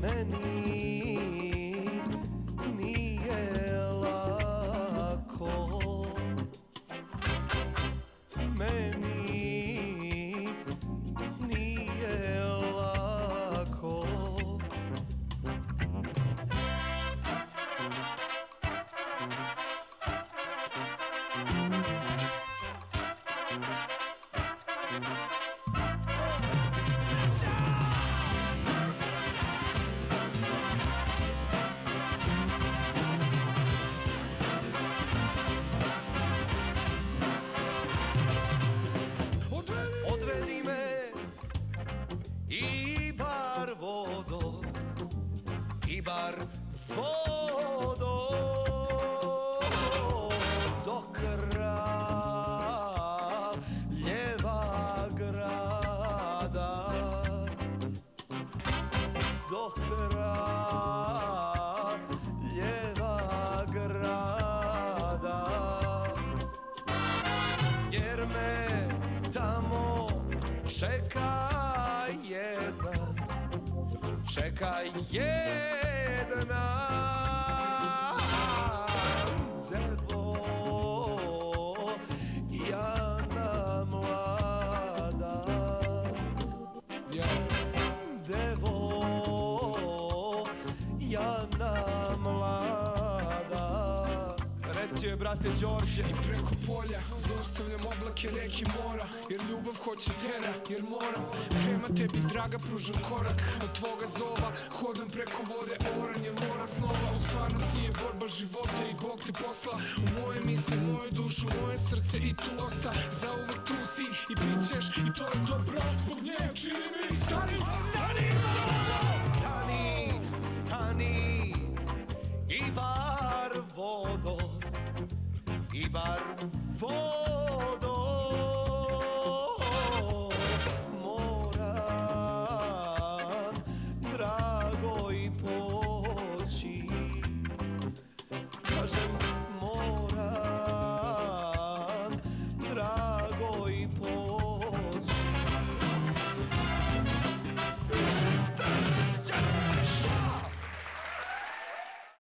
meni nije lako, meni nije lako. Odvedi me Ibar vodo, Ibar vodo, do kraljeva grada, do kraljeva grada, jer me tamo čeka jedna devojana mlada, devojana mlada. Reci joj, brate Đorđe. I preko polja zaustavljam oblake reke mora, jer ljubav hoće tera, jer moram prema tebi draga pružam korak. Od tvoga zova hodam preko vode, oran je mora snova. U stvarnosti je borba života i Bog te posla u moje misli, moju dušu, moje srce i tu osta. Zauvek tu si i bit ćeš i to je dobro. Zbog nje čini mi stani, stani, stani, stani, Ibar vodo, Ibar vodo.